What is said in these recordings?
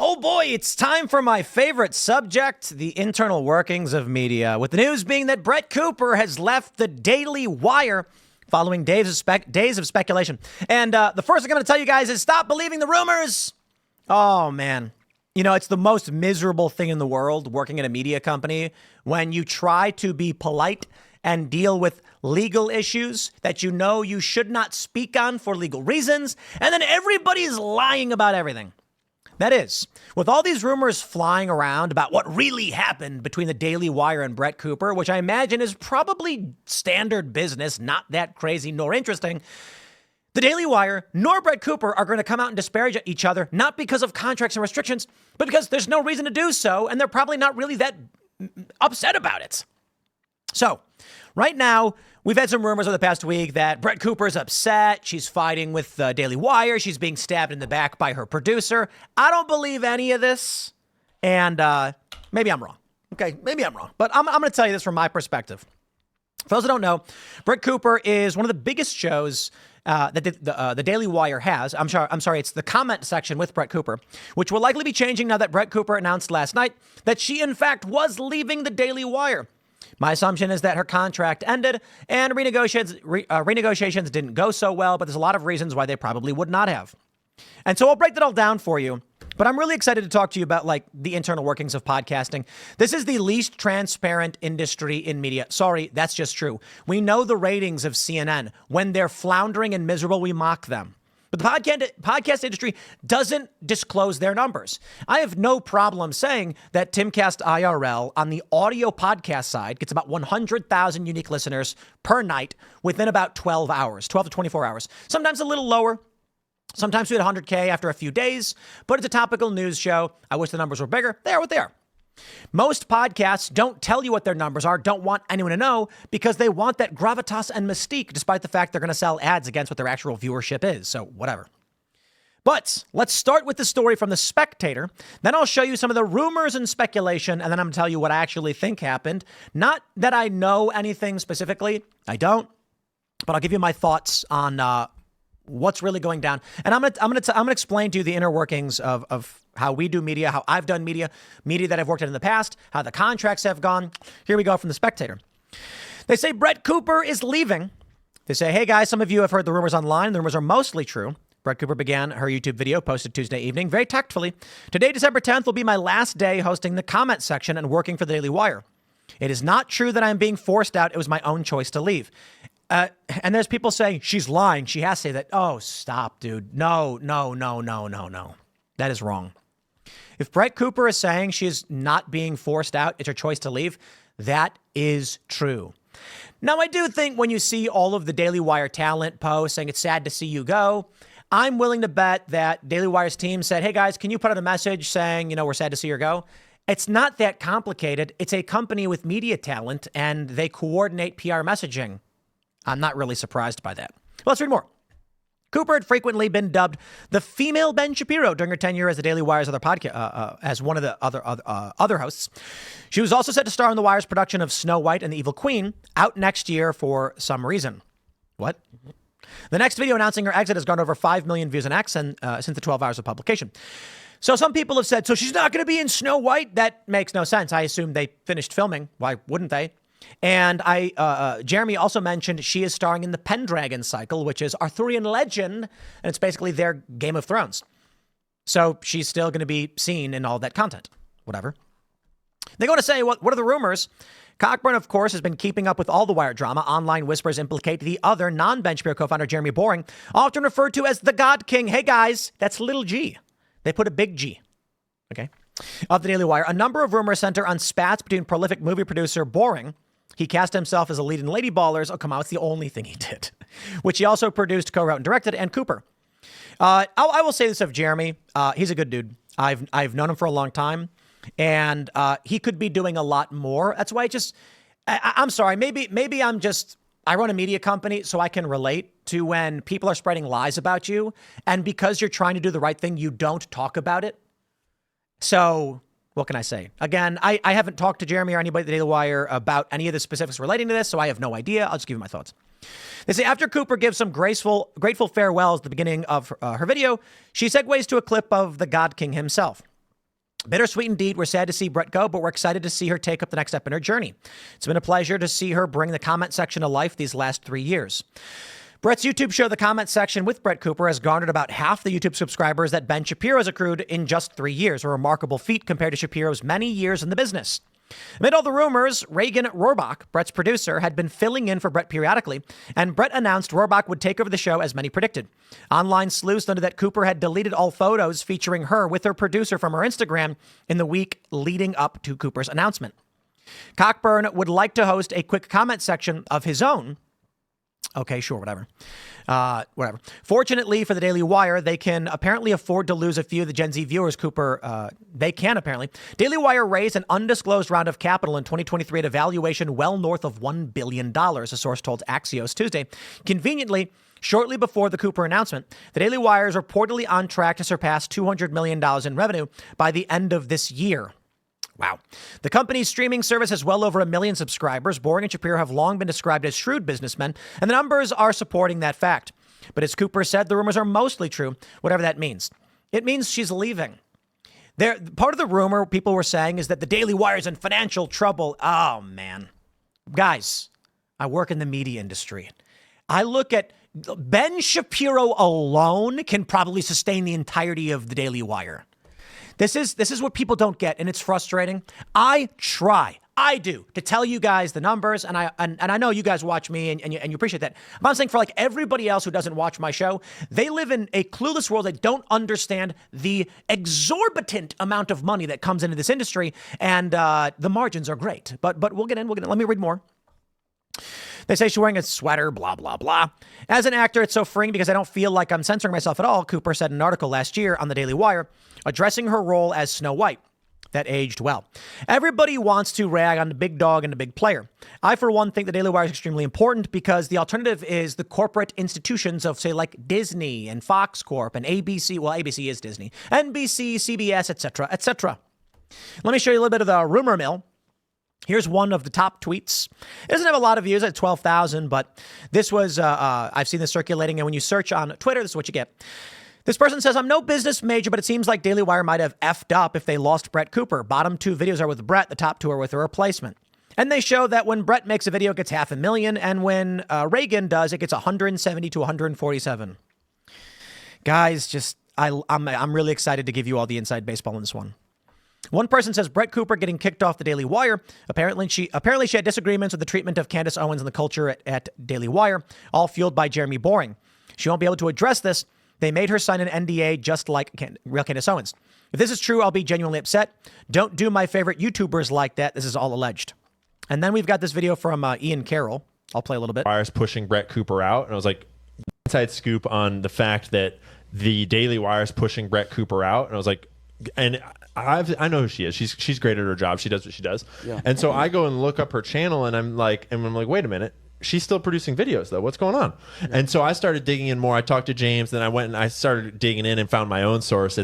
Oh boy, it's time for my favorite subject, the internal workings of media, with the news being that Brett Cooper has left the Daily Wire following days of speculation. And the first thing I'm going to tell you guys is stop believing the rumors. Oh, man. You know, it's the most miserable thing in the world working at a media company when you try to be polite and deal with legal issues that you know you should not speak on for legal reasons, and then everybody's lying about everything. That is, with all these rumors flying around about what really happened between the Daily Wire and Brett Cooper, which I imagine is probably standard business, not that crazy nor interesting, the Daily Wire nor Brett Cooper are going to come out and disparage each other, not because of contracts and restrictions, but because there's no reason to do so, and they're probably not really that upset about it. So, right now, we've had some rumors over the past week that Brett Cooper's upset. She's fighting with the Daily Wire. She's being stabbed in the back by her producer. I don't believe any of this. And maybe I'm wrong. Okay, maybe I'm wrong. But I'm going to tell you this from my perspective. For those who don't know, Brett Cooper is one of the biggest shows that the Daily Wire has. I'm sorry, it's the comment section with Brett Cooper, which will likely be changing now that Brett Cooper announced last night that she, in fact, was leaving the Daily Wire. My assumption is that her contract ended and renegotiations didn't go so well, but there's a lot of reasons why they probably would not have. And so I'll break that all down for you. But I'm really excited to talk to you about like the internal workings of podcasting. This is the least transparent industry in media. Sorry, that's just true. We know the ratings of CNN. When they're floundering and miserable, we mock them. But the podcast industry doesn't disclose their numbers. I have no problem saying that Timcast IRL on the audio podcast side gets about 100,000 unique listeners per night within about 12 to 24 hours. Sometimes a little lower. Sometimes we hit 100K after a few days, but it's a topical news show. I wish the numbers were bigger. They are what they are. Most podcasts don't tell you what their numbers are, don't want anyone to know, because they want that gravitas and mystique, despite the fact they're going to sell ads against what their actual viewership is. So whatever. But let's start with the story from The Spectator. Then I'll show you some of the rumors and speculation, and then I'm going to tell you what I actually think happened. Not that I know anything specifically. I don't. But I'll give you my thoughts on what's really going down. And I'm gonna explain to you the inner workings of how we do media, how I've done media that I've worked in the past, how the contracts have gone. Here we go from The Spectator. They say Brett Cooper is leaving. They say, hey guys, some of you have heard the rumors online. The rumors are mostly true. Brett Cooper began her YouTube video posted Tuesday evening very tactfully. Today, December 10th, will be my last day hosting the comment section and working for the Daily Wire. It is not true that I'm being forced out. It was my own choice to leave. And there's people saying she's lying. She has to say that. Oh, stop, dude. No. That is wrong. If Brett Cooper is saying she is not being forced out, it's her choice to leave, that is true. Now, I do think when you see all of the Daily Wire talent posts saying it's sad to see you go, I'm willing to bet that Daily Wire's team said, hey, guys, can you put out a message saying, we're sad to see her go? It's not that complicated. It's a company with media talent, and they coordinate PR messaging. I'm not really surprised by that. Well, let's read more. Cooper had frequently been dubbed the female Ben Shapiro during her tenure as the Daily Wire's other podcast, as one of the other hosts. She was also set to star in the Wire's production of Snow White and the Evil Queen, out next year for some reason. What? The next video announcing her exit has gone over 5 million views on X and since the 12 hours of publication. So some people have said, so she's not going to be in Snow White? That makes no sense. I assume they finished filming. Why wouldn't they? And Jeremy also mentioned she is starring in the Pendragon cycle, which is Arthurian legend, and it's basically their Game of Thrones. So she's still going to be seen in all that content. Whatever. They go to say, what are the rumors? Cockburn, of course, has been keeping up with all the Wire drama. Online whispers implicate the other non-Ben Shapiro co-founder, Jeremy Boring, often referred to as the God King. Hey, guys, that's little g. They put a big G. Okay. Of the Daily Wire, a number of rumors center on spats between prolific movie producer Boring. He cast himself as a lead in Lady Ballers. Oh, come on. It's the only thing he did, which he also produced, co-wrote, and directed, and Cooper. I will say this of Jeremy. He's a good dude. I've known him for a long time, and he could be doing a lot more. That's why I'm sorry. Maybe I run a media company, so I can relate to when people are spreading lies about you. And because you're trying to do the right thing, you don't talk about it. So what can I say? Again, I haven't talked to Jeremy or anybody at the Daily Wire about any of the specifics relating to this, so I have no idea. I'll just give you my thoughts. They say after Cooper gives some grateful farewells at the beginning of her video, she segues to a clip of the God King himself. Bittersweet indeed. We're sad to see Brett go, but we're excited to see her take up the next step in her journey. It's been a pleasure to see her bring the comment section to life these last 3 years. Brett's YouTube show, The Comment Section with Brett Cooper, has garnered about half the YouTube subscribers that Ben Shapiro has accrued in just 3 years, a remarkable feat compared to Shapiro's many years in the business. Amid all the rumors, Reagan Rohrbach, Brett's producer, had been filling in for Brett periodically, and Brett announced Rohrbach would take over the show as many predicted. Online sleuths noted that Cooper had deleted all photos featuring her with her producer from her Instagram in the week leading up to Cooper's announcement. Cockburn would like to host a quick comment section of his own. Okay, sure, whatever. Fortunately for the Daily Wire, they can apparently afford to lose a few of the Gen Z viewers. They can apparently. Daily Wire raised an undisclosed round of capital in 2023 at a valuation well north of $1 billion, a source told Axios Tuesday. Conveniently, shortly before the Cooper announcement, the Daily Wire is reportedly on track to surpass $200 million in revenue by the end of this year. Wow. The company's streaming service has well over 1 million subscribers. Boring and Shapiro have long been described as shrewd businessmen, and the numbers are supporting that fact. But as Cooper said, the rumors are mostly true, whatever that means. It means she's leaving. Part of the rumor people were saying is that the Daily Wire is in financial trouble. Oh, man. Guys, I work in the media industry. I look at Ben Shapiro alone can probably sustain the entirety of the Daily Wire. This is what people don't get, and it's frustrating. I do, to tell you guys the numbers, and I know you guys watch me, and you appreciate that. But I'm saying for like everybody else who doesn't watch my show, they live in a clueless world. They don't understand the exorbitant amount of money that comes into this industry, and the margins are great. But we'll get in. Let me read more. They say she's wearing a sweater, blah, blah, blah. As an actor, it's so freeing because I don't feel like I'm censoring myself at all, Cooper said in an article last year on the Daily Wire, addressing her role as Snow White. That aged well. Everybody wants to rag on the big dog and the big player. I, for one, think the Daily Wire is extremely important because the alternative is the corporate institutions of, say, like Disney and Fox Corp and ABC. Well, ABC is Disney. NBC, CBS, etc., etc. Let me show you a little bit of the rumor mill. Here's one of the top tweets. It doesn't have a lot of views at 12,000, but this was, I've seen this circulating. And when you search on Twitter, this is what you get. This person says, I'm no business major, but it seems like Daily Wire might have effed up if they lost Brett Cooper. Bottom 2 videos are with Brett. The top 2 are with a replacement. And they show that when Brett makes a video, it gets 500,000. And when Reagan does, it gets 170 to 147. Guys, I'm really excited to give you all the inside baseball in this one. One person says Brett Cooper getting kicked off the Daily Wire. Apparently she had disagreements with the treatment of Candace Owens and the culture at Daily Wire, all fueled by Jeremy Boring. She won't be able to address this. They made her sign an NDA just like real Candace Owens. If this is true, I'll be genuinely upset. Don't do my favorite YouTubers like that. This is all alleged. And then we've got this video from Ian Carroll. I'll play a little bit. Wire's pushing Brett Cooper out. And I was like, inside scoop on the fact that the Daily Wire's pushing Brett Cooper out. And I was like, and I know who she is. She's great at her job. She does what she does. Yeah. And so I go and look up her channel and I'm like, wait a minute. She's still producing videos though. What's going on? Yeah. And so I started digging in more. I talked to James, then I went and I started digging in and found my own source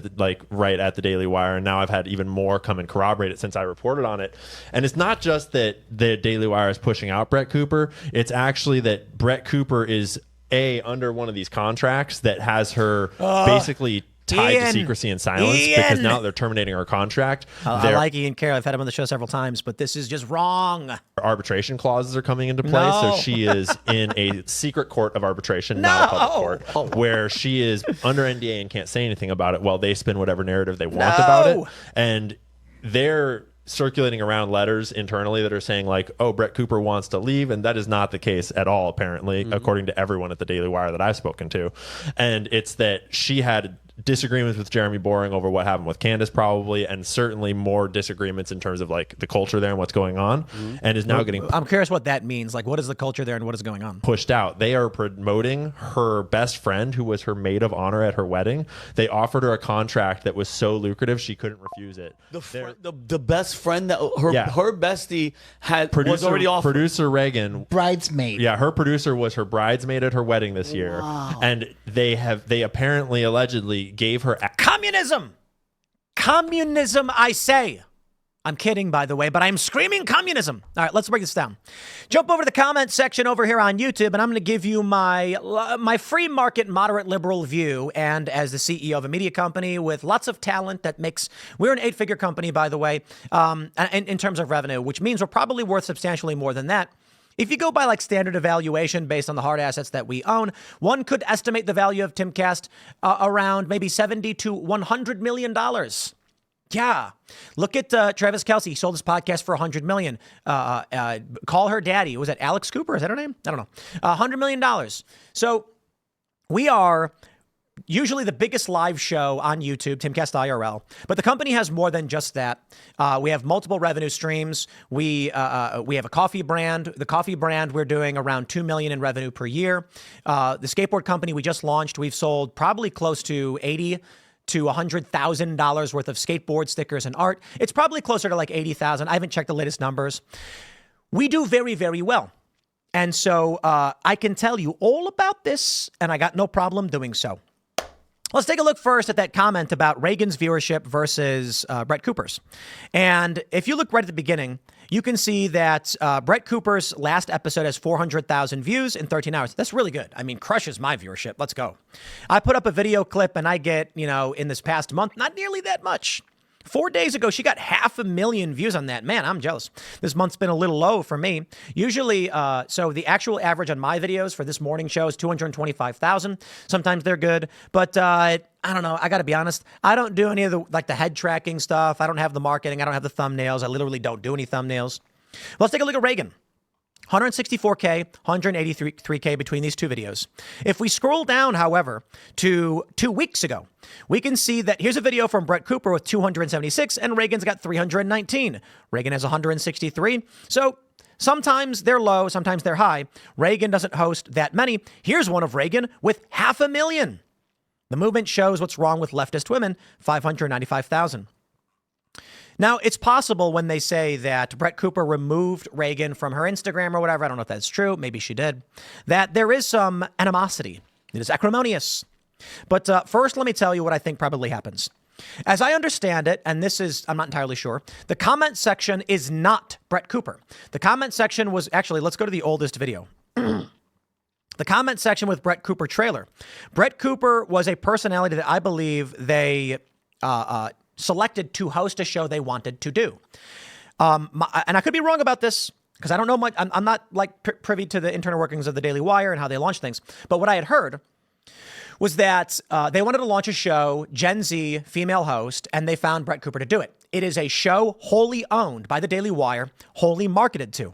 right at the Daily Wire. And now I've had even more come and corroborate it since I reported on it. And it's not just that the Daily Wire is pushing out Brett Cooper. It's actually that Brett Cooper is under one of these contracts that has her basically tied to secrecy and silence because now they're terminating her contract. I like Ian Carroll. I've had him on the show several times, but this is just wrong. Arbitration clauses are coming into play. So she is in a secret court of arbitration, not a public court, where she is under NDA and can't say anything about it while they spin whatever narrative they want about it. And they're circulating around letters internally that are saying like, oh, Brett Cooper wants to leave. And that is not the case at all, apparently, according to everyone at the Daily Wire that I've spoken to. And it's that she had disagreements with Jeremy Boring over what happened with Candace probably, and certainly more disagreements in terms of like the culture there and what's going on, and is now getting... I'm curious what that means. Like, what is the culture there and what is going on? Pushed out. They are promoting her best friend who was her maid of honor at her wedding. They offered her a contract that was so lucrative she couldn't refuse it. The best friend that her bestie was already offered. Producer Reagan. Bridesmaid. Yeah, her producer was her bridesmaid at her wedding this year. And they apparently allegedly gave her communism, I say. I'm kidding, by the way, but I'm screaming communism. All right, let's break this down. Jump over to the comment section over here on YouTube, and I'm going to give you my free market, moderate liberal view. And as the CEO of a media company with lots of talent we're an 8-figure company, by the way, in terms of revenue, which means we're probably worth substantially more than that. If you go by like standard evaluation based on the hard assets that we own, one could estimate the value of Timcast around maybe $70 to $100 million. Yeah. Look at Travis Kelce. He sold his podcast for $100 million. Call her daddy. Was that Alex Cooper? Is that her name? I don't know. $100 million. So we are usually the biggest live show on YouTube, Timcast IRL. But the company has more than just that. We have multiple revenue streams. We have a coffee brand. The coffee brand, we're doing around $2 million in revenue per year. The skateboard company we just launched, we've sold probably close to $80,000 to $100,000 worth of skateboard stickers and art. It's probably closer to like 80,000. I haven't checked the latest numbers. We do very, very well. And so I can tell you all about this, and I got no problem doing so. Let's take a look first at that comment about Reagan's viewership versus Brett Cooper's. And if you look right at the beginning, you can see that Brett Cooper's last episode has 400,000 views in 13 hours. That's really good. I mean, crushes my viewership. Let's go. I put up a video clip and I get, in this past month, not nearly that much. 4 days ago, she got 500,000 views on that. Man, I'm jealous. This month's been a little low for me. Usually, so the actual average on my videos for this morning show is 225,000. Sometimes they're good, but I don't know. I got to be honest. I don't do any of the head tracking stuff. I don't have the marketing. I don't have the thumbnails. I literally don't do any thumbnails. Let's take a look at Reagan. 164K, 183K between these two videos. If we scroll down, however, to 2 weeks ago, we can see that here's a video from Brett Cooper with 276 and Reagan's got 319. Reagan has 163. So sometimes they're low, sometimes they're high. Reagan doesn't host that many. Here's one of Reagan with 500,000. The movement shows what's wrong with leftist women, 595,000. Now, it's possible when they say that Brett Cooper removed Reagan from her Instagram or whatever, I don't know if that's true, maybe she did, that there is some animosity. It is acrimonious. But first, let me tell you what I think probably happens. As I understand it, and this is, I'm not entirely sure, the comment section is not Brett Cooper. The comment section was, actually, let's go to the oldest video. The comment section with Brett Cooper trailer. Brett Cooper was a personality that I believe they selected to host a show they wanted to do. And I could be wrong about this because I don't know much. I'm not privy to the internal workings of the Daily Wire and how they launch things. But what I had heard was that they wanted to launch a show, Gen Z female host, and they found Brett Cooper to do it. It is a show wholly owned by the Daily Wire, wholly marketed to.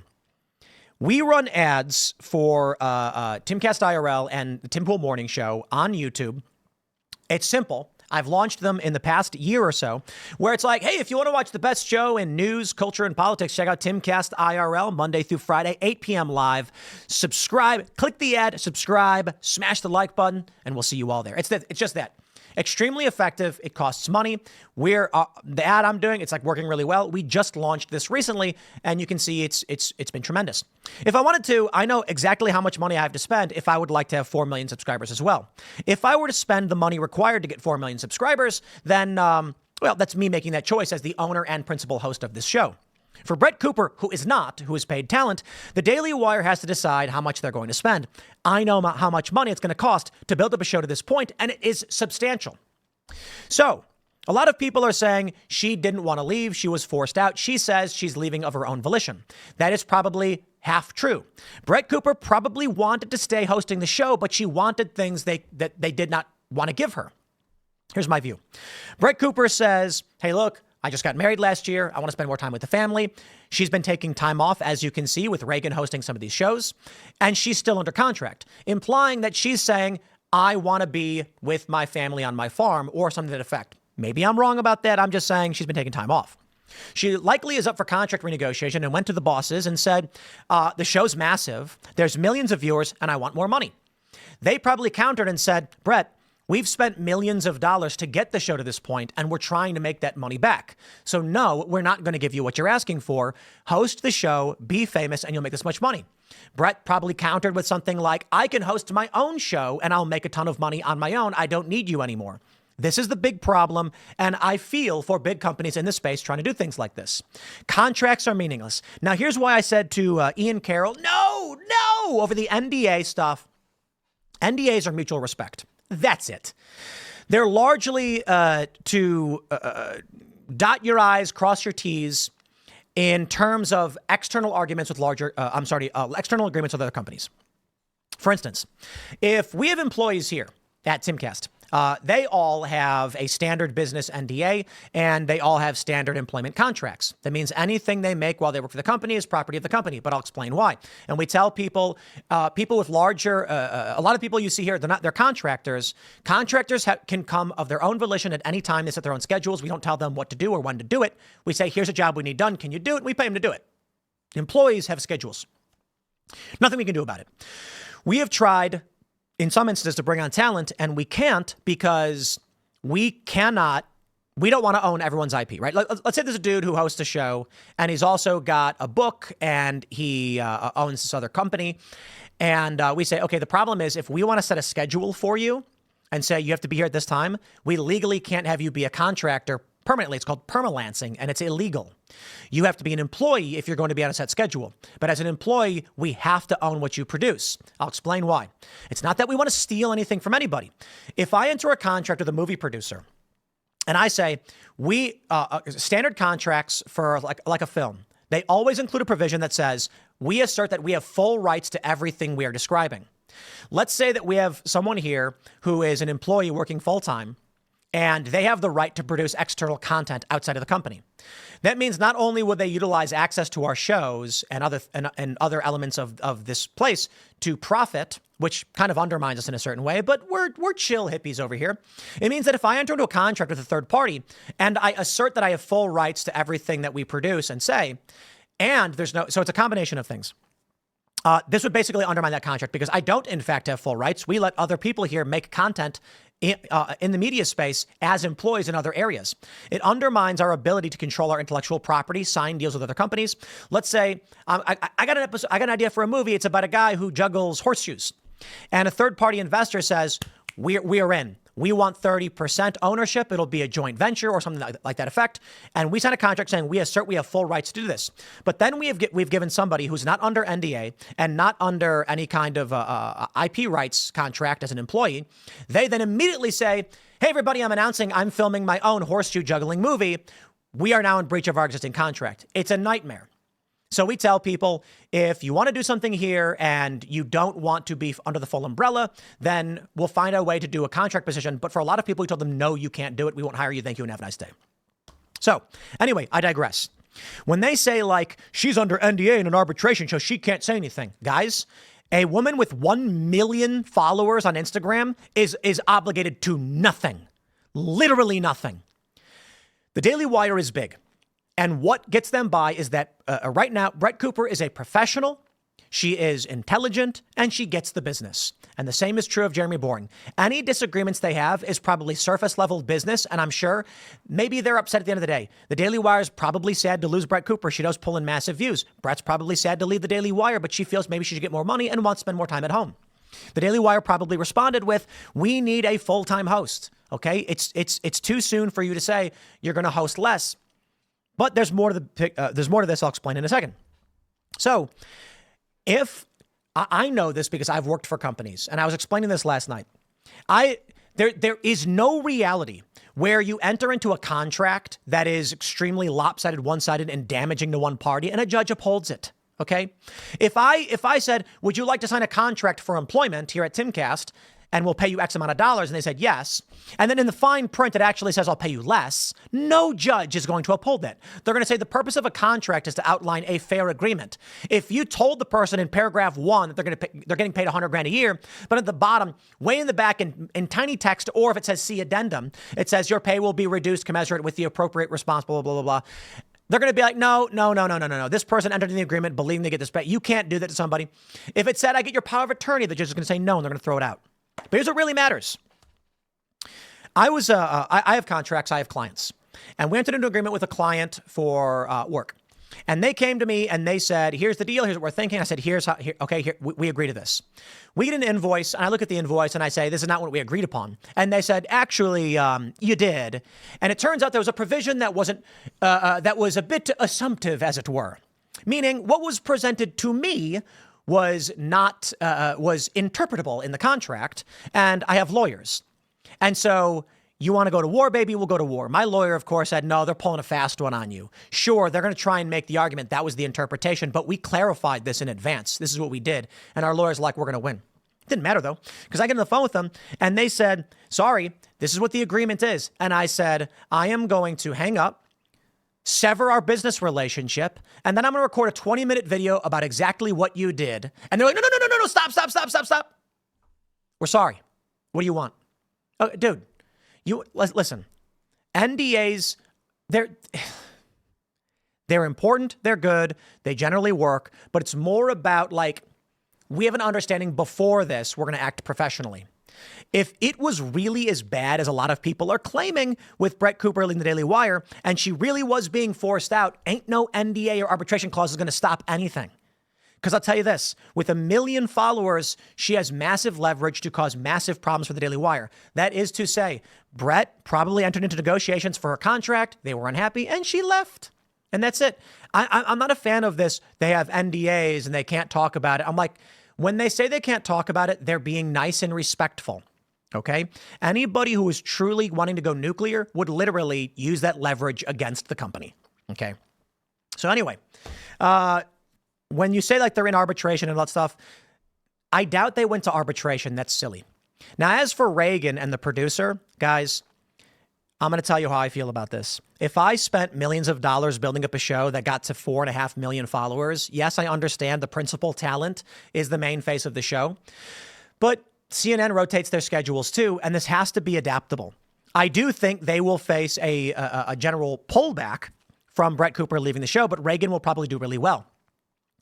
We run ads for Timcast IRL and the Tim Pool Morning Show on YouTube. It's simple. I've launched them in the past year or so, where it's like, hey, if you want to watch the best show in news, culture, and politics, check out Timcast IRL, Monday through Friday, 8 p.m. live. Subscribe, click the ad, subscribe, smash the like button, and we'll see you all there. It's just that. Extremely effective. It costs money. The ad I'm doing, it's working really well. We just launched this recently, and you can see it's been tremendous. If I wanted to, I know exactly how much money I have to spend if I would like to have 4 million subscribers as well. If I were to spend the money required to get 4 million subscribers, then, that's me making that choice as the owner and principal host of this show. For Brett Cooper, who is paid talent, the Daily Wire has to decide how much they're going to spend. I know how much money it's going to cost to build up a show to this point, and it is substantial. So a lot of people are saying she didn't want to leave. She was forced out. She says she's leaving of her own volition. That is probably half true. Brett Cooper probably wanted to stay hosting the show, but she wanted things that they did not want to give her. Here's my view. Brett Cooper says, hey, look, I just got married last year. I want to spend more time with the family. She's been taking time off, as you can see, with Reagan hosting some of these shows. And she's still under contract, implying that she's saying, I want to be with my family on my farm or something to that effect. Maybe I'm wrong about that. I'm just saying she's been taking time off. She likely is up for contract renegotiation and went to the bosses and said, the show's massive. There's millions of viewers and I want more money. They probably countered and said, Brett, we've spent millions of dollars to get the show to this point, and we're trying to make that money back. So no, we're not going to give you what you're asking for. Host the show, be famous, and you'll make this much money. Brett probably countered with something like, I can host my own show, and I'll make a ton of money on my own. I don't need you anymore. This is the big problem, and I feel for big companies in this space trying to do things like this. Contracts are meaningless. Now, here's why I said to Ian Carroll, no, over the NDA stuff. NDAs are mutual respect. That's it. They're largely to dot your I's, cross your T's in terms of external arguments with external agreements with other companies. For instance, if we have employees here at Timcast, they all have a standard business NDA and they all have standard employment contracts. That means anything they make while they work for the company is property of the company, but I'll explain why. And we tell people, people with larger, a lot of people you see here, they're contractors. Contractors can come of their own volition at any time. They set their own schedules. We don't tell them what to do or when to do it. We say, here's a job we need done. Can you do it? And we pay them to do it. Employees have schedules. Nothing we can do about it. We have tried in some instances to bring on talent, and we can't because we don't want to own everyone's IP, right? Let's say there's a dude who hosts a show and he's also got a book and he owns this other company. And we say, okay, the problem is if we want to set a schedule for you and say you have to be here at this time, we legally can't have you be a contractor permanently. It's called permalancing, and it's illegal. You have to be an employee if you're going to be on a set schedule. But as an employee, we have to own what you produce. I'll explain why. It's not that we want to steal anything from anybody. If I enter a contract with a movie producer and I say, we standard contracts for like a film, they always include a provision that says, we assert that we have full rights to everything we are describing. Let's say that we have someone here who is an employee working full-time, and they have the right to produce external content outside of the company. That means not only would they utilize access to our shows and other elements of this place to profit, which kind of undermines us in a certain way, but we're chill hippies over here. It means that if I enter into a contract with a third party and I assert that I have full rights to everything that we produce and say, and so it's a combination of things. This would basically undermine that contract because I don't, in fact, have full rights. We let other people here make content in the media space as employees in other areas. It undermines our ability to control our intellectual property, sign deals with other companies. Let's say I got an idea for a movie. It's about a guy who juggles horseshoes, and a third party investor says we are in. We want 30% ownership. It'll be a joint venture or something like that effect. And we sign a contract saying we assert we have full rights to do this. But then we've given somebody who's not under NDA and not under any kind of IP rights contract as an employee. They then immediately say, hey, everybody, I'm announcing I'm filming my own horseshoe juggling movie. We are now in breach of our existing contract. It's a nightmare. So we tell people, if you want to do something here and you don't want to be under the full umbrella, then we'll find a way to do a contract position. But for a lot of people, we told them, no, you can't do it. We won't hire you. Thank you and have a nice day. So anyway, I digress. When they say like she's under NDA in an arbitration, so she can't say anything. Guys, a woman with 1 million followers on Instagram is obligated to nothing, literally nothing. The Daily Wire is big. And what gets them by is that right now, Brett Cooper is a professional. She is intelligent and she gets the business. And the same is true of Jeremy Boring. Any disagreements they have is probably surface level business. And I'm sure maybe they're upset at the end of the day. The Daily Wire is probably sad to lose Brett Cooper. She does pull in massive views. Brett's probably sad to leave the Daily Wire, but she feels maybe she should get more money and wants to spend more time at home. The Daily Wire probably responded with, we need a full-time host. Okay, it's too soon for you to say you're going to host less. But there's more to this. I'll explain in a second. So if I know this because I've worked for companies, and I was explaining this last night, there is no reality where you enter into a contract that is extremely lopsided, one-sided, and damaging to one party, and a judge upholds it. Okay, if I said, would you like to sign a contract for employment here at Timcast? And we'll pay you X amount of dollars. And they said, yes. And then in the fine print, it actually says, I'll pay you less. No judge is going to uphold that. They're going to say the purpose of a contract is to outline a fair agreement. If you told the person in paragraph 1 that they're getting paid $100,000 a year, but at the bottom, way in the back in tiny text, or if it says see addendum, it says your pay will be reduced commensurate with the appropriate response, blah, blah, blah, blah. They're going to be like, no. This person entered in the agreement believing they get this pay. You can't do that to somebody. If it said, I get your power of attorney, the judge is going to say no, and they're going to throw it out. But here's what really matters. I have contracts, I have clients, and we entered into an agreement with a client for work. And they came to me and they said, here's the deal. Here's what we're thinking. I said, we agree to this. We get an invoice and I look at the invoice and I say, this is not what we agreed upon. And they said, actually, you did. And it turns out there was a provision that wasn't, that was a bit assumptive, as it were. Meaning what was presented to me was not, was interpretable in the contract. And I have lawyers. And so you want to go to war, baby? We'll go to war. My lawyer, of course, said, no, they're pulling a fast one on you. Sure, they're going to try and make the argument that was the interpretation, but we clarified this in advance. This is what we did. And our lawyer's like, we're going to win. It didn't matter, though, because I get on the phone with them and they said, sorry, this is what the agreement is. And I said, I am going to hang up, sever our business relationship, and then I'm going to record a 20-minute video about exactly what you did. And they're like, no, stop. We're sorry. What do you want? Dude. Listen, NDAs, they're important, they're good, they generally work, but it's more about like, we have an understanding before this, we're going to act professionally. If it was really as bad as a lot of people are claiming with Brett Cooper leading the Daily Wire, and she really was being forced out, ain't no NDA or arbitration clause is going to stop anything. Because I'll tell you this, with 1 million followers, she has massive leverage to cause massive problems for the Daily Wire. That is to say, Brett probably entered into negotiations for her contract. They were unhappy and she left. And that's it. I'm not a fan of this. They have NDAs and they can't talk about it. I'm like, when they say they can't talk about it, they're being nice and respectful. Okay? Anybody who is truly wanting to go nuclear would literally use that leverage against the company. Okay? So anyway, when you say like they're in arbitration and all that stuff, I doubt they went to arbitration. That's silly. Now, as for Reagan and the producer, guys, I'm going to tell you how I feel about this. If I spent millions of dollars building up a show that got to 4.5 million followers, yes, I understand the principal talent is the main face of the show, but CNN rotates their schedules too, and this has to be adaptable. I do think they will face a general pullback from Brett Cooper leaving the show, but Reagan will probably do really well.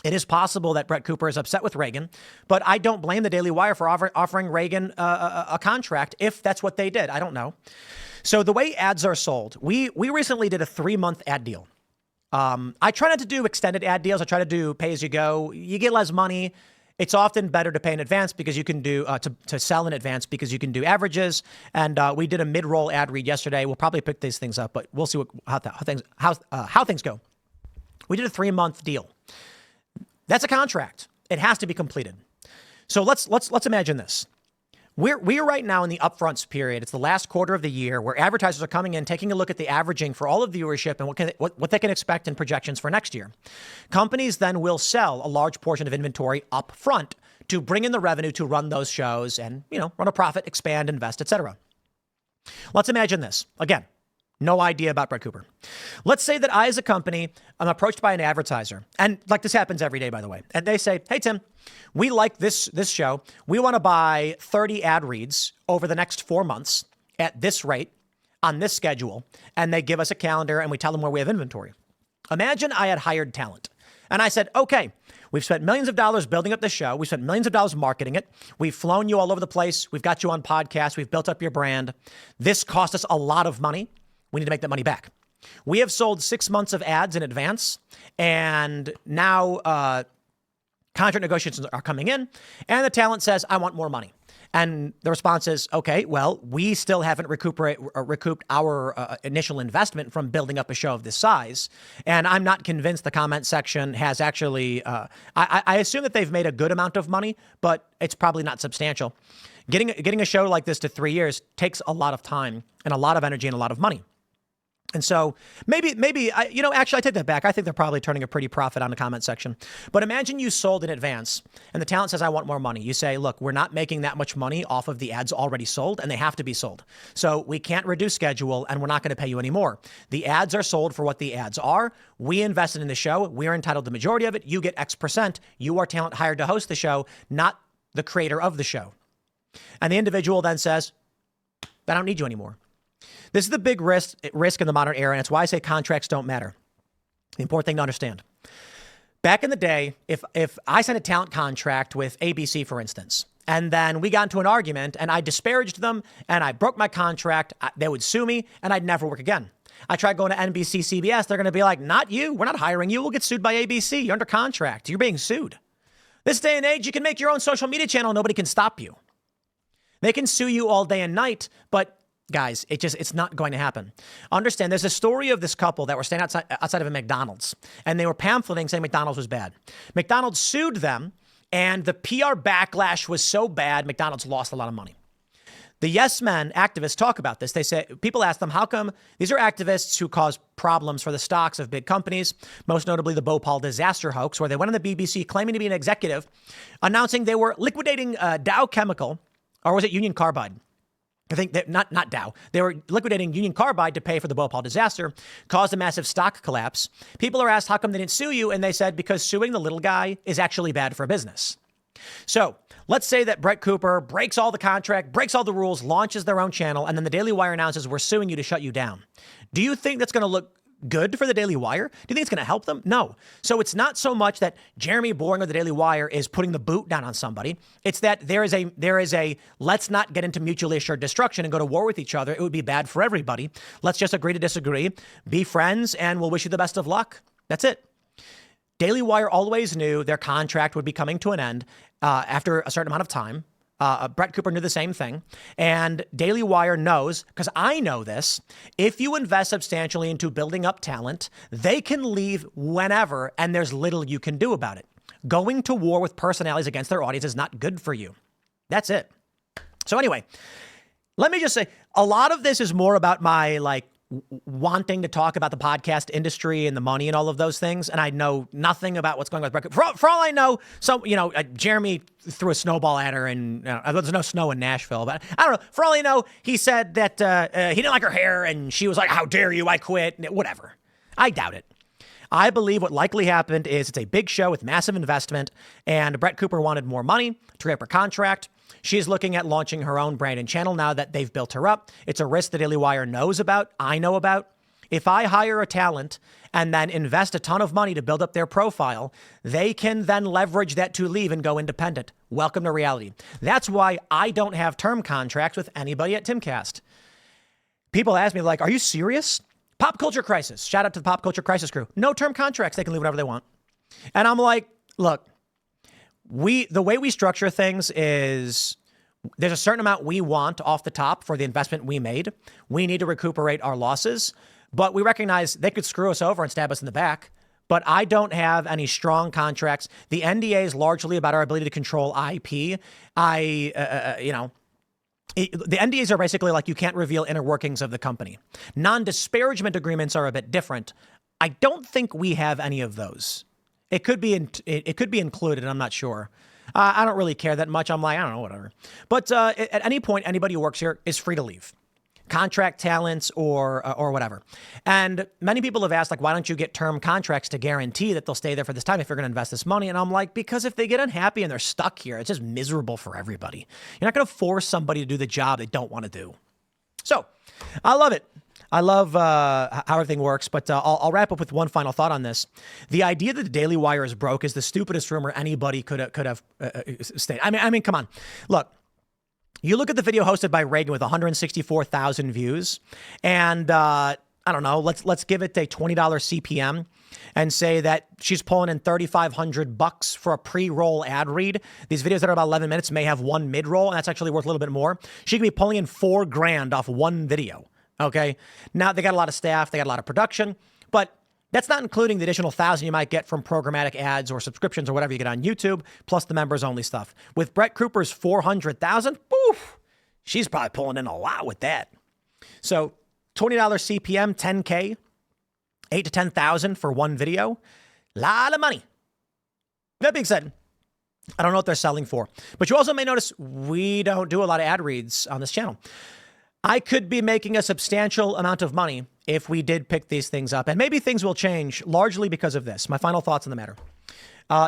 It is possible that Brett Cooper is upset with Reagan, but I don't blame the Daily Wire for offering Reagan a contract if that's what they did. I don't know. So the way ads are sold, we recently did a 3-month ad deal. I try not to do extended ad deals. I try to do pay as you go. You get less money. It's often better to pay in advance because you can do to sell in advance because you can do averages. And we did a mid-roll ad read yesterday. We'll probably pick these things up, but we'll see how things go. We did a 3-month deal. That's a contract. It has to be completed. So let's imagine this. We're right now in the upfronts period. It's the last quarter of the year where advertisers are coming in, taking a look at the averaging for all of viewership and what they can expect in projections for next year. Companies then will sell a large portion of inventory up front to bring in the revenue to run those shows and, run a profit, expand, invest, etc. Let's imagine this. Again, no idea about Brett Cooper. Let's say that I, as a company, I'm approached by an advertiser. And like this happens every day, by the way. And they say, hey, Tim, we like this show. We want to buy 30 ad reads over the next 4 months at this rate on this schedule. And they give us a calendar and we tell them where we have inventory. Imagine I had hired talent. And I said, okay, we've spent millions of dollars building up the show. We've spent millions of dollars marketing it. We've flown you all over the place. We've got you on podcasts. We've built up your brand. This cost us a lot of money. We need to make that money back. We have sold 6 months of ads in advance, and now contract negotiations are coming in, and the talent says, I want more money. And the response is, okay, well, we still haven't recouped our initial investment from building up a show of this size. And I'm not convinced the comment section has actually, I assume that they've made a good amount of money, but it's probably not substantial. Getting a show like this to 3 years takes a lot of time and a lot of energy and a lot of money. And so maybe, actually, I take that back. I think they're probably turning a pretty profit on the comment section. But imagine you sold in advance and the talent says, I want more money. You say, look, we're not making that much money off of the ads already sold and they have to be sold. So we can't reduce schedule and we're not going to pay you anymore. The ads are sold for what the ads are. We invested in the show. We're entitled to the majority of it. You get X%. You are talent hired to host the show, not the creator of the show. And the individual then says, I don't need you anymore. This is the big risk in the modern era, and it's why I say contracts don't matter. The important thing to understand. Back in the day, if I signed a talent contract with ABC, for instance, and then we got into an argument and I disparaged them and I broke my contract, they would sue me and I'd never work again. I tried going to NBC, CBS. They're going to be like, not you. We're not hiring you. We'll get sued by ABC. You're under contract. You're being sued. This day and age, you can make your own social media channel. Nobody can stop you. They can sue you all day and night, but guys, it's not going to happen. Understand, there's a story of this couple that were standing outside of a McDonald's, and they were pamphleting saying McDonald's was bad. McDonald's sued them, and the PR backlash was so bad, McDonald's lost a lot of money. The Yes Men activists talk about this. They say, people ask them, how come these are activists who cause problems for the stocks of big companies, most notably the Bhopal disaster hoax, where they went on the BBC claiming to be an executive, announcing they were liquidating Dow Chemical, or was it Union Carbide? I think that not Dow. They were liquidating Union Carbide to pay for the Bhopal disaster, caused a massive stock collapse. People are asked, how come they didn't sue you? And they said, because suing the little guy is actually bad for business. So let's say that Brett Cooper breaks all the contract, breaks all the rules, launches their own channel, and then the Daily Wire announces, we're suing you to shut you down. Do you think that's going to look good for the Daily Wire? Do you think it's going to help them? No. So it's not so much that Jeremy Boring of the Daily Wire is putting the boot down on somebody. It's that there is a let's not get into mutually assured destruction and go to war with each other. It would be bad for everybody. Let's just agree to disagree, be friends, and we'll wish you the best of luck. That's it. Daily Wire always knew their contract would be coming to an end after a certain amount of time. Brett Cooper knew the same thing. And Daily Wire knows, because I know this, if you invest substantially into building up talent, they can leave whenever, and there's little you can do about it. Going to war with personalities against their audience is not good for you. That's it. So anyway, let me just say, a lot of this is more about my, wanting to talk about the podcast industry and the money and all of those things. And I know nothing about what's going on with Brett Cooper. For all I know, Jeremy threw a snowball at her and there's no snow in Nashville, but I don't know. For all I know, he said that he didn't like her hair and she was like, how dare you? I quit. Whatever. I doubt it. I believe what likely happened is it's a big show with massive investment and Brett Cooper wanted more money to rep her contract. She's looking at launching her own brand and channel now that they've built her up. It's a risk the Daily Wire knows about, I know about. If I hire a talent and then invest a ton of money to build up their profile, they can then leverage that to leave and go independent. Welcome to reality. That's why I don't have term contracts with anybody at Timcast. People ask me, are you serious? Pop Culture Crisis. Shout out to the Pop Culture Crisis crew. No term contracts. They can leave whatever they want. And I'm like, look, the way we structure things is there's a certain amount we want off the top for the investment we made. We need to recuperate our losses, but we recognize they could screw us over and stab us in the back. But I don't have any strong contracts. The NDA is largely about our ability to control IP. The NDAs are basically you can't reveal inner workings of the company. Non-disparagement agreements are a bit different. I don't think we have any of those. It could be included. I'm not sure. I don't really care that much. I'm I don't know, whatever. But at any point, anybody who works here is free to leave. Contract talents or whatever. And many people have asked, why don't you get term contracts to guarantee that they'll stay there for this time if you're going to invest this money? And I'm because if they get unhappy and they're stuck here, it's just miserable for everybody. You're not going to force somebody to do the job they don't want to do. So I love it. I love how everything works, but I'll wrap up with one final thought on this. The idea that the Daily Wire is broke is the stupidest rumor anybody could have stated. I mean, come on. Look, you look at the video hosted by Reagan with 164,000 views, and I don't know, let's give it a $20 CPM and say that she's pulling in $3,500 for a pre-roll ad read. These videos that are about 11 minutes may have one mid-roll, and that's actually worth a little bit more. She could be pulling in $4,000 off one video. Okay. Now they got a lot of staff, they got a lot of production, but that's not including the additional 1,000 you might get from programmatic ads or subscriptions or whatever you get on YouTube, plus the members only stuff. With Brett Cooper's 400,000, she's probably pulling in a lot with that. So $20 CPM, 10K, 8 to 10,000 for one video. Lot of money. That being said, I don't know what they're selling for, but you also may notice we don't do a lot of ad reads on this channel. I could be making a substantial amount of money if we did pick these things up. And maybe things will change largely because of this. My final thoughts on the matter.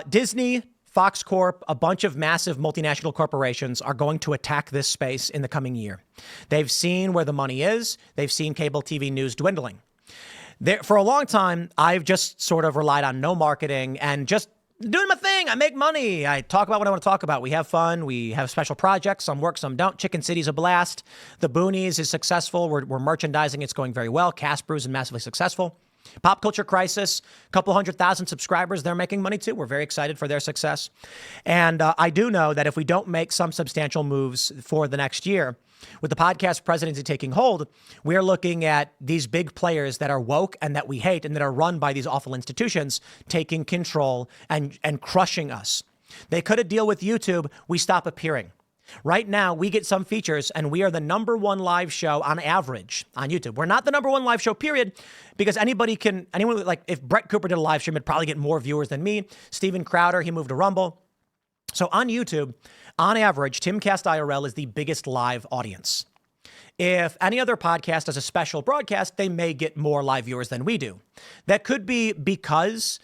Disney, Fox Corp, a bunch of massive multinational corporations are going to attack this space in the coming year. They've seen where the money is. They've seen cable TV news dwindling. For a long time, I've just sort of relied on no marketing and just doing my thing. I make money. I talk about what I want to talk about. We have fun. We have special projects. Some work, some don't. Chicken City's a blast. The Boonies is successful. We're merchandising. It's going very well. Casper's is massively successful. Pop Culture Crisis, a couple 100,000 subscribers. They're making money too. We're very excited for their success. And I do know that if we don't make some substantial moves for the next year, with the podcast presidency taking hold, we are looking at these big players that are woke and that we hate and that are run by these awful institutions taking control and crushing us. They cut a deal with YouTube. We stop appearing. Right now, we get some features, and we are the #1 live show on average on YouTube. We're not the #1 live show, period, because anyone, like if Brett Cooper did a live stream, it'd probably get more viewers than me. Steven Crowder, he moved to Rumble. So on YouTube, on average, Timcast IRL is the biggest live audience. If any other podcast does a special broadcast, they may get more live viewers than we do. That could be because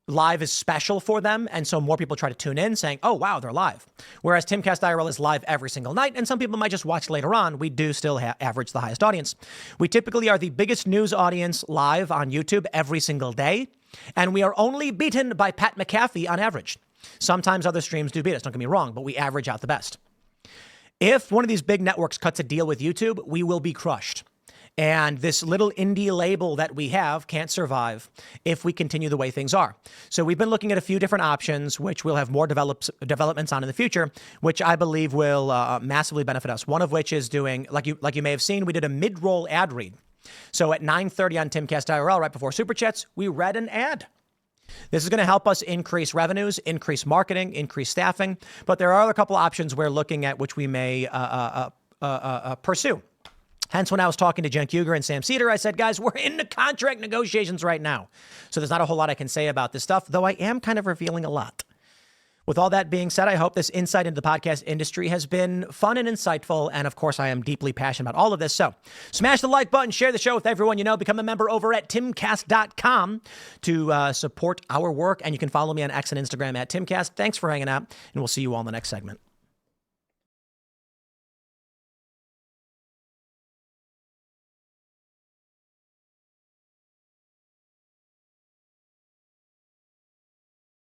live is special for them, and so more people try to tune in saying, oh, wow, they're live. Whereas Timcast IRL is live every single night, and some people might just watch later on. We do still average the highest audience. We typically are the biggest news audience live on YouTube every single day, and we are only beaten by Pat McAfee on average. Sometimes other streams do beat us, don't get me wrong, but we average out the best. If one of these big networks cuts a deal with YouTube, we will be crushed. And this little indie label that we have can't survive if we continue the way things are. So we've been looking at a few different options, which we'll have more developments on in the future, which I believe will massively benefit us. One of which is doing, like you may have seen, we did a mid-roll ad read. So at 9:30 on Timcast IRL, right before Super Chats, we read an ad. This is going to help us increase revenues, increase marketing, increase staffing. But there are a couple options we're looking at which we may pursue. Hence, when I was talking to Jen Kuger and Sam Cedar, I said, guys, we're in the contract negotiations right now. So there's not a whole lot I can say about this stuff, though I am kind of revealing a lot. With all that being said, I hope this insight into the podcast industry has been fun and insightful. And of course, I am deeply passionate about all of this. So smash the like button, share the show with everyone you know, become a member over at timcast.com to support our work. And you can follow me on X and Instagram at Timcast. Thanks for hanging out, and we'll see you all in the next segment.